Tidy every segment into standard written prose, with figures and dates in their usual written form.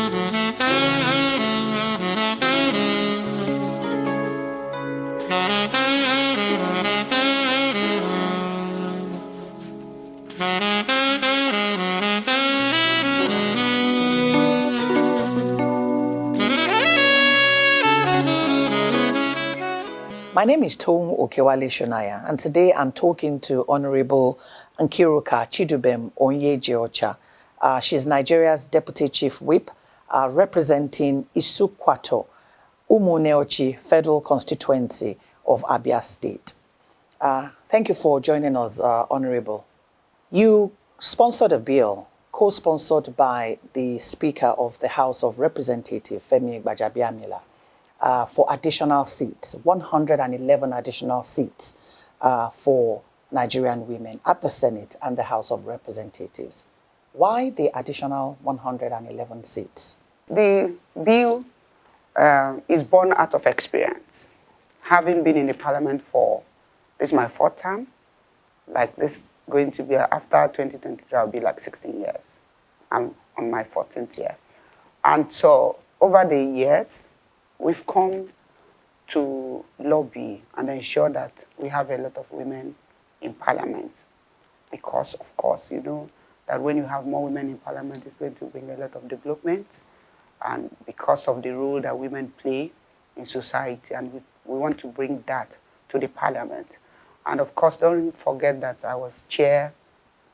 My name is Hon Nkeiruka, and today I'm talking to Honorable Nkeiruka Onyejeocha. She's Nigeria's Deputy Chief Whip, representing Isukwato, Umuneochi Federal Constituency of Abia State. Thank you for joining us, Honorable. You sponsored a bill, co-sponsored by the Speaker of the House of Representatives, Femi Gbajabiamila, for additional seats, 111 additional seats for Nigerian women at the Senate and the House of Representatives. Why the additional 111 seats? The bill is born out of experience. Having been in the parliament this is my 4th term, like this going to be, after 2023, I'll be like 16 years. I'm on my 14th year. And so over the years, we've come to lobby and ensure that we have a lot of women in parliament. Because, of course, you know that when you have more women in parliament, it's going to bring a lot of development. And because of the role that women play in society, and we want to bring that to the parliament. And of course, don't forget that I was chair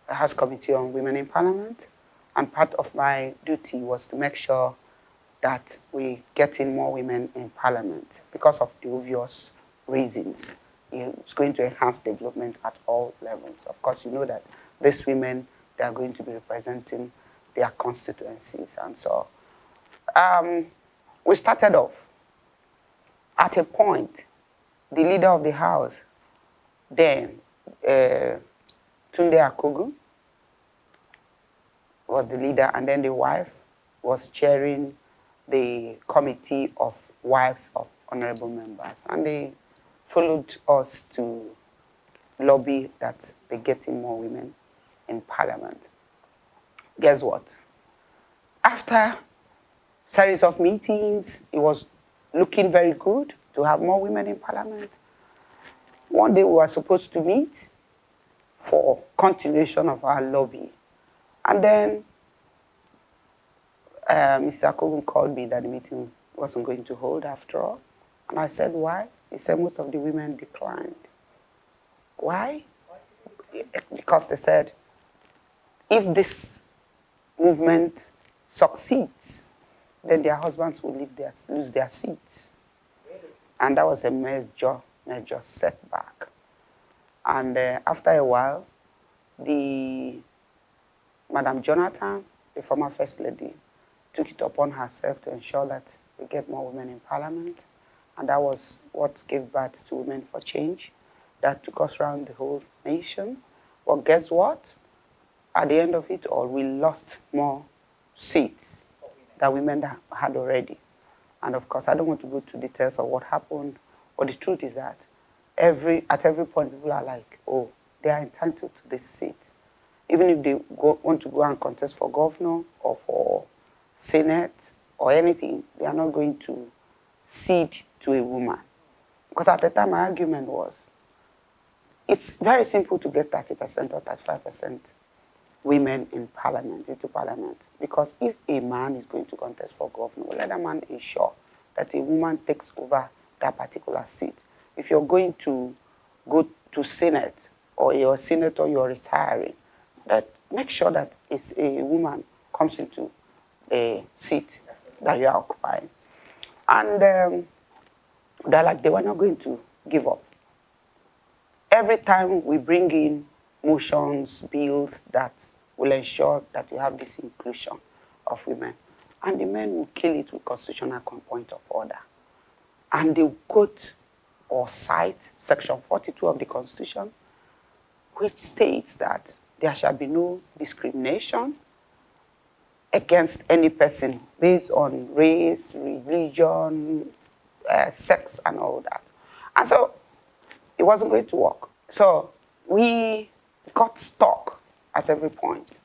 of the House Committee on Women in Parliament. And part of my duty was to make sure that we get in more women in parliament because of the obvious reasons. It's going to enhance development at all levels. Of course, you know that these women, they are going to be representing their constituencies. And so we started off. At a point, the leader of the house, then Tunde Akogu, was the leader, and then the wife was chairing the committee of wives of honorable members. And they followed us to lobby that they get in more women in parliament. Guess what? After series of meetings, it was looking very good to have more women in parliament. One day we were supposed to meet for continuation of our lobby. And then Mr. Akogun called me that the meeting wasn't going to hold after all. And I said, why? He said most of the women declined. Why? Because they said, if this movement succeeds, then their husbands will lose their seats. And that was a major setback. And after a while, Madam Jonathan, the former First Lady, took it upon herself to ensure that we get more women in parliament. And that was what gave birth to Women for Change. That took us around the whole nation. But guess what? At the end of it all, we lost more seats that women had already. And of course, I don't want to go to details of what happened, but the truth is that at every point, people are like, oh, they are entitled to this seat. Even if they want to go and contest for governor or for Senate or anything, they are not going to cede to a woman. Because at the time, my argument was, it's very simple to get 30% or 35% women in parliament, into parliament. Because if a man is going to contest for governor, let that man ensure that a woman takes over that particular seat. If you're going to go to Senate or you're a senator, you're retiring, that make sure that it's a woman comes into a seat that you are occupying. And they were not going to give up. Every time we bring in motions, bills that will ensure that we have this inclusion of women, and the men will kill it with constitutional point of order. And they will quote or cite Section 42 of the Constitution, which states that there shall be no discrimination against any person based on race, religion, sex, and all that. And so it wasn't going to work. So we got stuck at every point.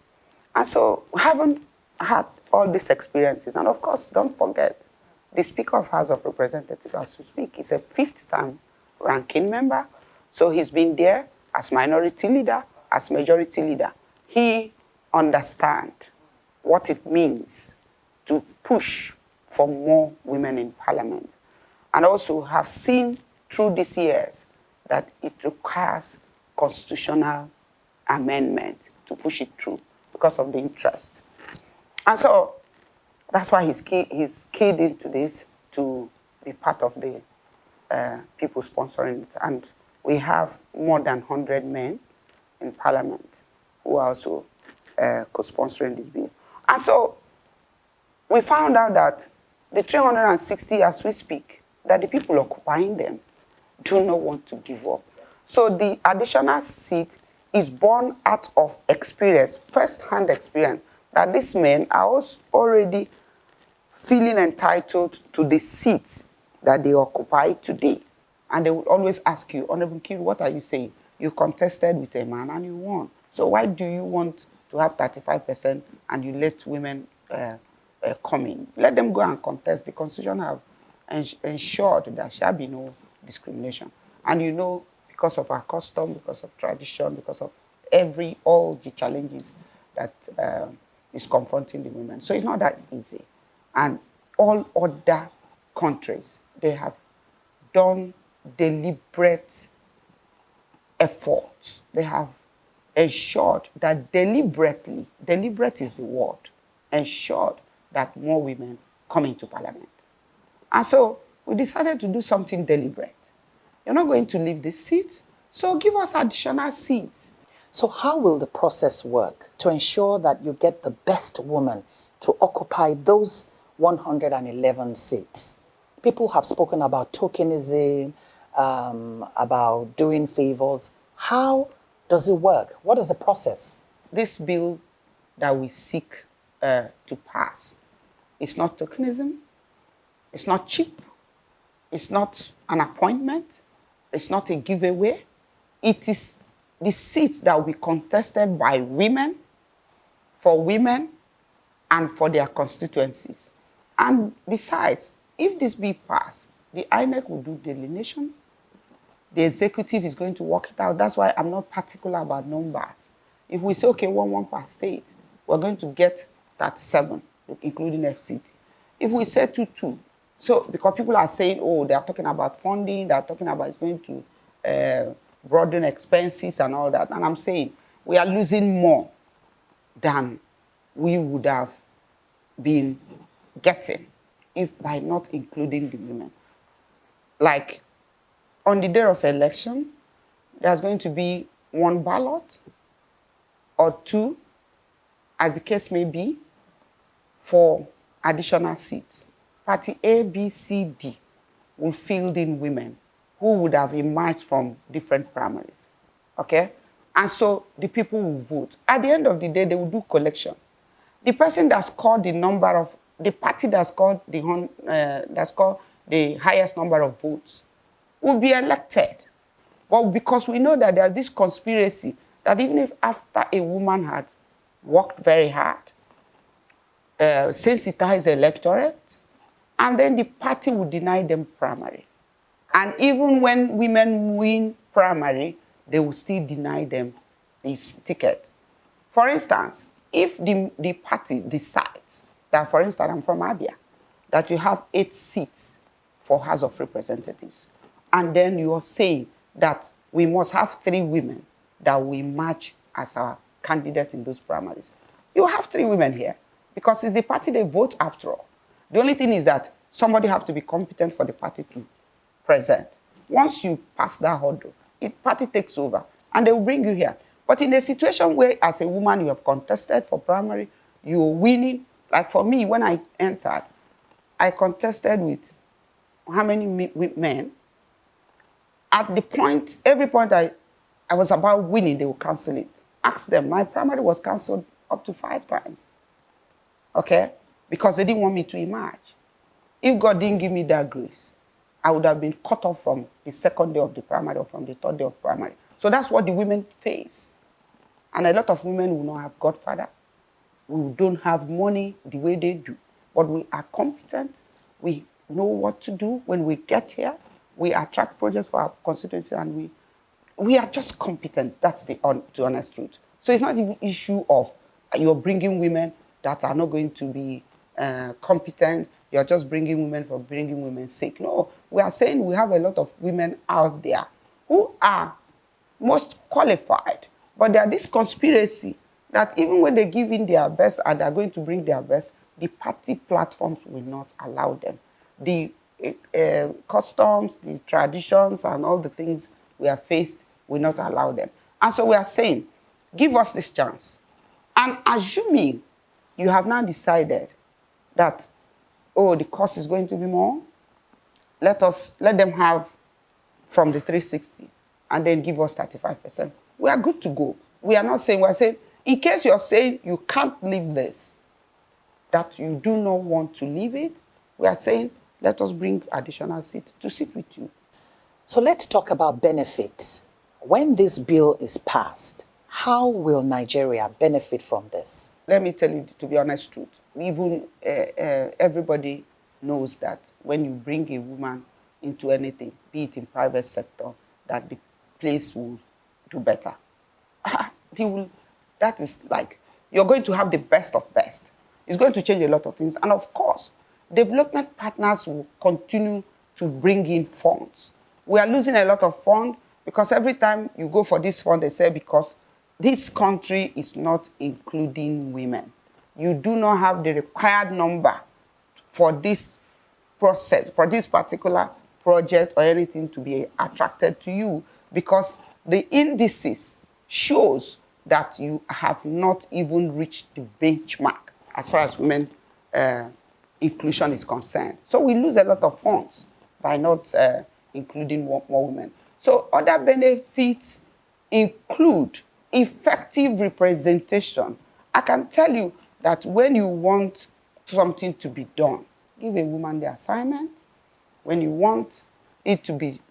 And so we haven't had all these experiences. And of course, don't forget, the Speaker of House of Representatives, as we speak, is a fifth-term ranking member. So he's been there as minority leader, as majority leader. He understands what it means to push for more women in parliament. And also have seen through these years that it requires constitutional amendment to push it through because of the interest. And so that's why he's keyed into this to be part of the people sponsoring it. And we have more than 100 men in parliament who are also co-sponsoring this bill. And so we found out that the 360 as we speak, that the people occupying them do not want to give up. So the additional seat is born out of experience, first-hand experience, that these men are already feeling entitled to the seats that they occupy today. And they will always ask you, Honorable Nkeiruka, what are you saying? You contested with a man and you won. So why do you want to have 35% and you let women come in? Let them go and contest. The Constitution have ensured there shall be no discrimination. And you know, because of our custom, because of tradition, because of all the challenges that is confronting the women. So it's not that easy. And all other countries, they have done deliberate efforts. They have ensured that deliberately, deliberate is the word, ensured that more women come into parliament. And so we decided to do something deliberate. You're not going to leave the seat, so give us additional seats. So how will the process work to ensure that you get the best woman to occupy those 111 seats? People have spoken about tokenism, about doing favors. How does it work? What is the process? This bill that we seek to pass is not tokenism, it's not cheap, it's not an appointment, it's not a giveaway. It is the seats that will be contested by women, for women, and for their constituencies. And besides, if this bill passes, the INEC will do delineation. The executive is going to work it out. That's why I'm not particular about numbers. If we say, okay, 1 per state, we're going to get 37, including FCT. If we say 2-2, so because people are saying, oh, they are talking about funding, they are talking about it's going to broaden expenses and all that. And I'm saying we are losing more than we would have been getting if by not including the women. Like on the day of election, there's going to be 1 ballot or 2, as the case may be, for additional seats. Party A, B, C, D will field in women who would have emerged from different primaries, okay? And so the people will vote. At the end of the day, they will do collection. The person that scored the number of, the party that scored the highest number of votes will be elected. But because we know that there's this conspiracy that even if after a woman had worked very hard, sensitize the electorate, and then the party will deny them primary. And even when women win primary, they will still deny them this ticket. For instance, if the party decides that, for instance, I'm from Abia, that you have 8 seats for House of Representatives, and then you are saying that we must have 3 women that we match as our candidate in those primaries. You have 3 women here because it's the party they vote after all. The only thing is that somebody has to be competent for the party to present. Once you pass that hurdle, the party takes over and they will bring you here. But in a situation where as a woman you have contested for primary, you're winning, like for me, when I entered, I contested with how many men? At the point, every point I was about winning, they will cancel it. Ask them, my primary was cancelled up to 5 times. Okay? Because they didn't want me to emerge. If God didn't give me that grace, I would have been cut off from the 2nd day of the primary or from the 3rd day of primary. So that's what the women face. And a lot of women will not have godfather. We don't have money the way they do, but we are competent. We know what to do. When we get here, we attract projects for our constituency, and we are just competent. That's the honest truth. So it's not even an issue of you're bringing women that are not going to be competent. You're just bringing women for bringing women's sake. No, we are saying we have a lot of women out there who are most qualified, but there are this conspiracy that even when they give in their best and they're going to bring their best, the party platforms will not allow them. The customs, the traditions, and all the things we have faced will not allow them. And so we are saying, give us this chance. And assuming you have now decided that, oh, the cost is going to be more, let them have from the 360 and then give us 35%. We are good to go. We are not saying, we are saying, in case you're saying you can't leave this, that you do not want to leave it, we are saying, let us bring additional seat to sit with you. So let's talk about benefits. When this bill is passed, how will Nigeria benefit from this? Let me tell you, to be honest truth, even everybody knows that when you bring a woman into anything, be it in private sector, that the place will do better. That is like, you're going to have the best of best. It's going to change a lot of things. And of course, development partners will continue to bring in funds. We are losing a lot of funds because every time you go for this fund, they say because this country is not including women. You do not have the required number for this process, for this particular project or anything to be attracted to you, because the indices shows that you have not even reached the benchmark as far as women inclusion is concerned. So we lose a lot of funds by not including more women. So other benefits include effective representation. I can tell you that when you want something to be done, give a woman the assignment. When you want it to be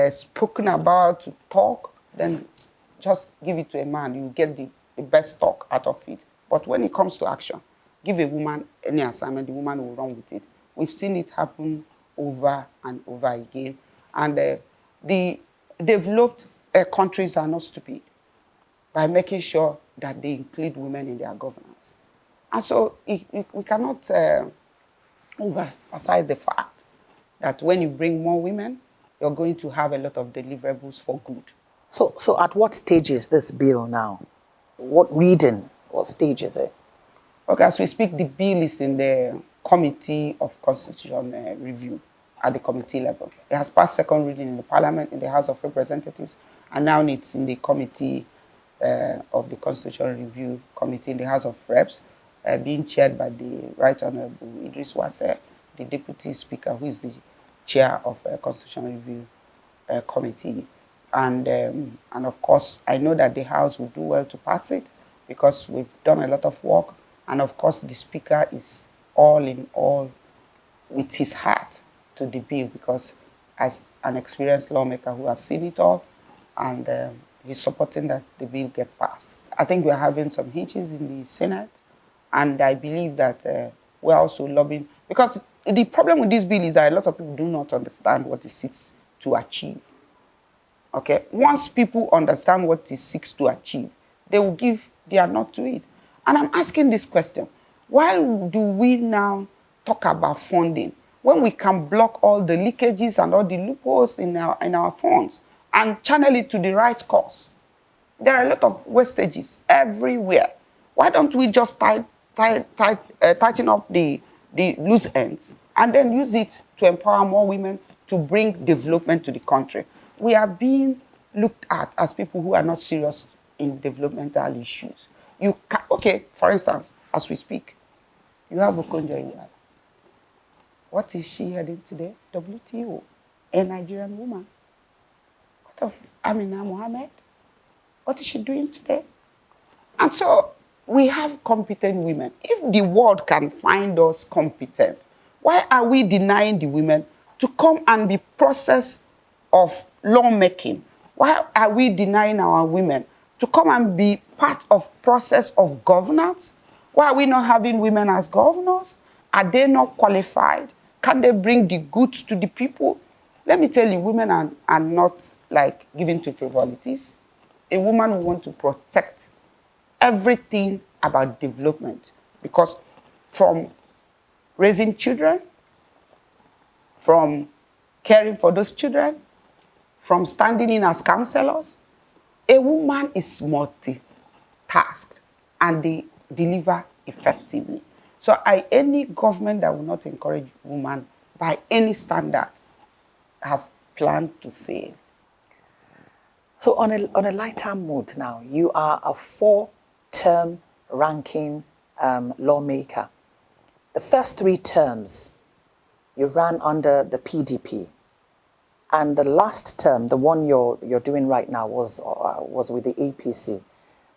spoken about, to talk, then just give it to a man. You get the best talk out of it. But when it comes to action, give a woman any assignment, the woman will run with it. We've seen it happen over and over again. And the developed countries are not stupid by making sure that they include women in their governance. And so we cannot overemphasize the fact that when you bring more women, you're going to have a lot of deliverables for good. So at what stage is this bill now? What reading? What stage is it? Okay, as we speak, the bill is in the Committee of Constitution Review at the committee level. It has passed second reading in the Parliament, in the House of Representatives, and now it's in the Committee of the Constitution Review Committee in the House of Reps, being chaired by the Right Honorable Idris Wase, the Deputy Speaker, who is the chair of the Constitution Review Committee. And of course, I know that the House will do well to pass it because we've done a lot of work. And of course, the Speaker is all in all with his heart to the bill because as an experienced lawmaker who have seen it all, and he's supporting that the bill get passed. I think we're having some hitches in the Senate, and I believe that we're also lobbying, because the problem with this bill is that a lot of people do not understand what it seeks to achieve. Okay, once people understand what it seeks to achieve, they will give their nod to it. And I'm asking this question, why do we now talk about funding when we can block all the leakages and all the loopholes in our funds and channel it to the right cause? There are a lot of wastages everywhere. Why don't we just tighten up the loose ends and then use it to empower more women to bring development to the country? We are being looked at as people who are not serious in developmental issues. Okay, for instance, as we speak, you have Hon Nkeiruka. What is she heading today? WTO, a Nigerian woman. What of Amina Mohammed? What is she doing today? And so we have competent women. If the world can find us competent, why are we denying the women to come and be process of lawmaking? Why are we denying our women to come and be part of process of governance? Why are we not having women as governors? Are they not qualified? Can they bring the goods to the people? Let me tell you, women are not like given to frivolities. A woman will want to protect everything about development, because from raising children, from caring for those children, from standing in as counselors, a woman is multi-tasked and they deliver effectively. So any government that will not encourage women by any standard have planned to fail. So on a lighter mood now, you are a 4-term ranking lawmaker. The first 3 terms, you ran under the PDP. And the last term, the one you're doing right now, was with the APC.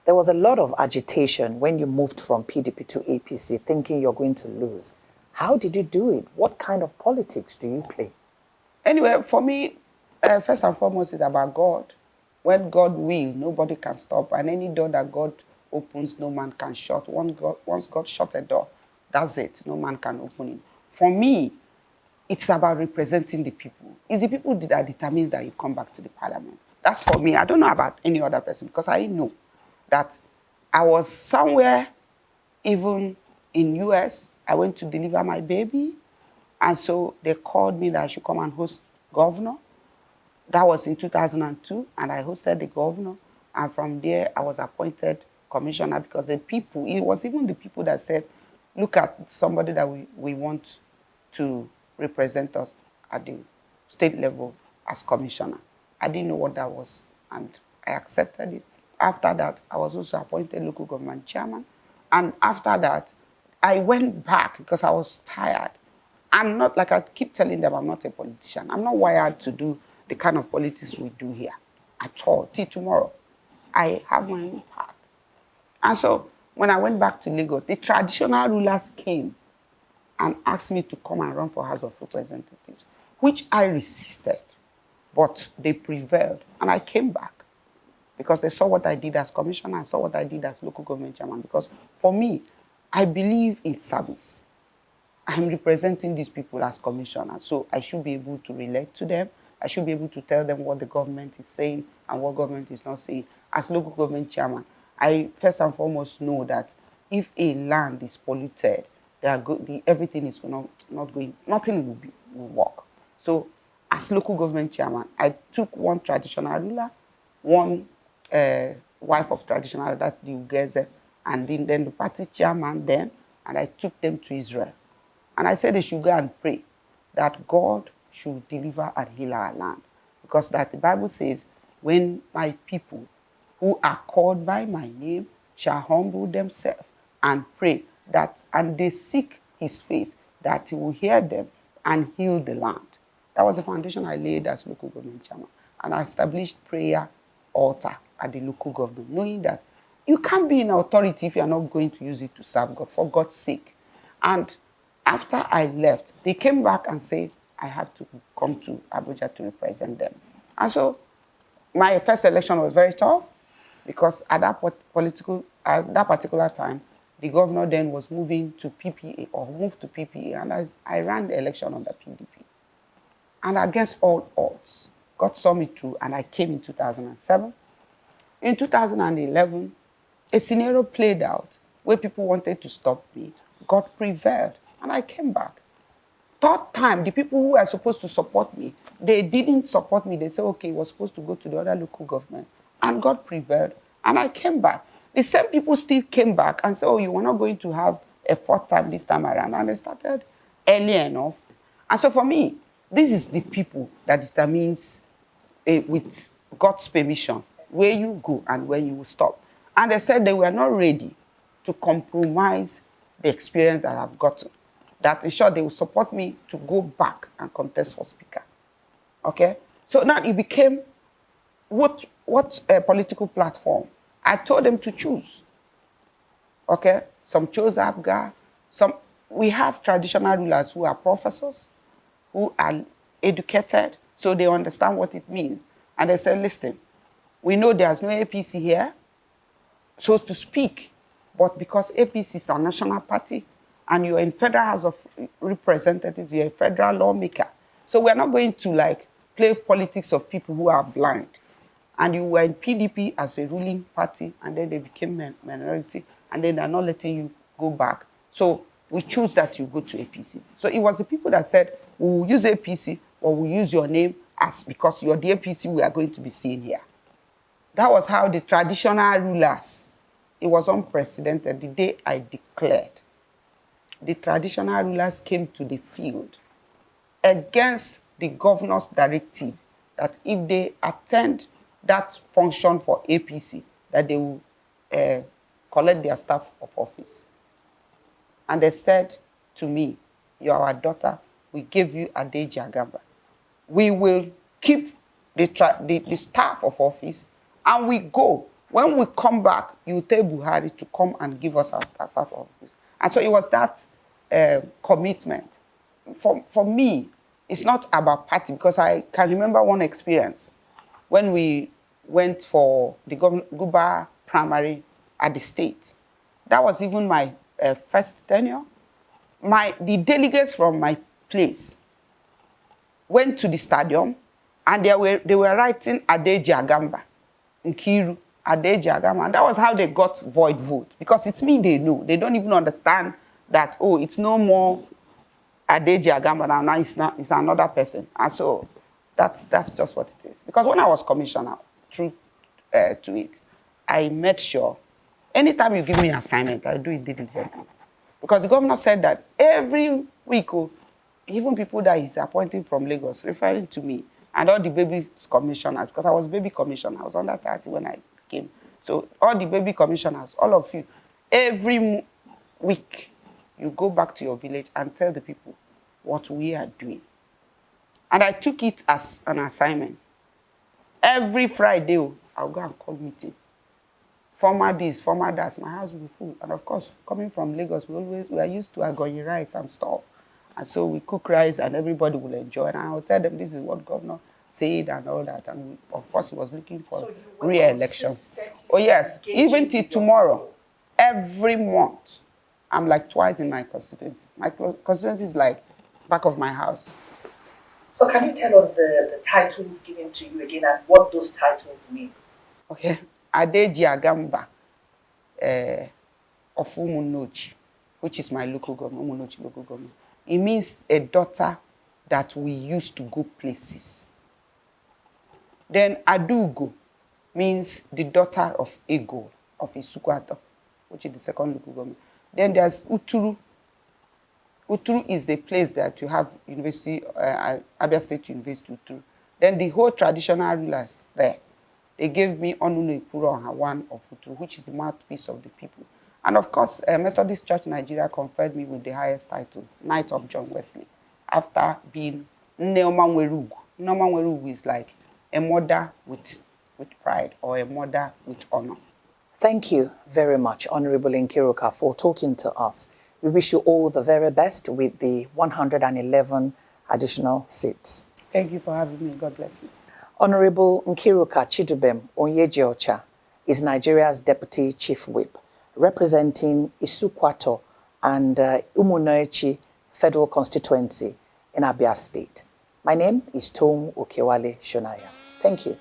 There was a lot of agitation when you moved from PDP to APC, thinking you're going to lose. How did you do it? What kind of politics do you play? Anyway, for me, first and foremost, it's about God. When God will, nobody can stop. And any door that God opens, no man can shut. Once God shut a door, that's it. No man can open it. For me, it's about representing the people. It's the people that determines that you come back to the parliament. That's for me. I don't know about any other person, because I know that I was somewhere, even in US, I went to deliver my baby. And so they called me that I should come and host governor. That was in 2002, and I hosted the governor. And from there, I was appointed commissioner, because the people, it was even the people that said, look at somebody that we want to represent us at the state level as commissioner. I didn't know what that was, and I accepted it. After that, I was also appointed local government chairman. And after that, I went back because I was tired. I'm not, like I keep telling them, I'm not a politician. I'm not wired to do the kind of politics we do here at all, till tomorrow. I have my own path. And so when I went back to Lagos, the traditional rulers came and asked me to come and run for House of Representatives, which I resisted, but they prevailed. And I came back because they saw what I did as commissioner and saw what I did as local government chairman. Because for me, I believe in service. I'm representing these people as commissioner, so I should be able to relate to them. I should be able to tell them what the government is saying and what government is not saying. As local government chairman, I first and foremost know that if a land is polluted, everything is not going, nothing will work. So as local government chairman, I took one traditional ruler, one wife of traditional, that's the Ugeze, and then the party chairman then, and I took them to Israel. And I said they should go and pray that God should deliver and heal our land. Because that the Bible says, when my people who are called by my name shall humble themselves and pray, and they seek his face, that he will hear them and heal the land. That was the foundation I laid as local government chairman. And I established prayer altar at the local government, knowing that you can't be in authority if you are not going to use it to serve God, for God's sake. And after I left, they came back and said, I have to come to Abuja to represent them. And so my first election was very tough, because at that particular time, the governor then was moving to PPA, or moved to PPA, and I ran the election under PDP. And against all odds, God saw me through, and I came in 2007. In 2011, a scenario played out where people wanted to stop me. God prevailed, and I came back. Third time, the people who were supposed to support me, they didn't support me. They said, okay, it was supposed to go to the other local government. And God prevailed, and I came back. The same people still came back and said, oh, you were not going to have a fourth time this time around. And I started early enough. And so for me, this is the people that determines, with God's permission, where you go and where you will stop. And they said they were not ready to compromise the experience that I've gotten. That in short, they will support me to go back and contest for speaker. Okay? So now it became what a political platform. I told them to choose. Okay? Some chose ABGA. We have traditional rulers who are professors, who are educated, so they understand what it means. And they said, listen, we know there's no APC here, so to speak, But because APC is a national party, and you're in Federal House of Representatives, you're a federal lawmaker. So we're not going to like play politics of people who are blind. And you were in PDP as a ruling party, and then they became minority, and then they're not letting you go back. So we choose that you go to APC. So it was the people that said, we will use APC, or we'll use your name as because you're the APC we are going to be seeing here. That was how the traditional rulers, it was unprecedented. The day I declared, the traditional rulers came to the field against the governor's directive that if they attend that function for APC, that they will collect their staff of office. And they said to me, "You are our daughter. We gave you Adeji Agamba. We will keep the staff of office, and we go. When we come back, you tell Buhari to come and give us our staff of office." And so it was that commitment. For me, it's not about party, because I can remember one experience when we went for the Guba primary at the state. That was even my first tenure. The delegates from my place went to the stadium, and they were writing Adeji Agamba, Nkiru, Adeji Agamba, and that was how they got void vote, because it's me they know. They don't even understand that, oh, it's no more Adeji Agamba now it's another person. And so that's just what it is. Because when I was commissioner, through to it, I made sure anytime you give me an assignment, I do it diligently. Because the governor said that every week, even people that he's appointing from Lagos, referring to me, and all the baby commissioners, because I was baby commissioner, I was under 30 when I came. So all the baby commissioners, all of you, every week, you go back to your village and tell the people what we are doing. And I took it as an assignment. Every Friday, I'll go and call meeting. Former this, former that, my house will be full. And of course, coming from Lagos, we are used to agoyi rice and stuff. And so we cook rice and everybody will enjoy it. And I will tell them this is what governor said and all that. And of course, he was looking for re-election. Oh yes, even till tomorrow, every month, I'm like twice in my constituency. My constituency is like back of my house. So can you tell us the titles given to you again and what those titles mean? Okay. Adeji Agamba of Umunochi, which is my local government, Umunochi local government. It means a daughter that we used to go places. Then Adugo means the daughter of Ego, of Isukwato, which is the second local government. Then there's Uturu. Uturu is the place that you have University, Abia State University, Uturu. Then the whole traditional rulers there, they gave me Hon Nkeiruka Onyejeocha of Uturu, which is the mouthpiece of the people. And of course, Methodist Church Nigeria conferred me with the highest title, Knight of John Wesley, after being Hon Nkeiruka. Hon Nkeiruka is like a mother with pride, or a mother with honor. Thank you very much, Honorable Nkeiruka, for talking to us. We wish you all the very best with the 111 additional seats. Thank you for having me. God bless you. Honorable Nkeiruka Onyejeocha is Nigeria's Deputy Chief Whip, representing Isukwato and Umunochi Federal Constituency in Abia State. My name is Toun Okewale-Shonaya. Thank you.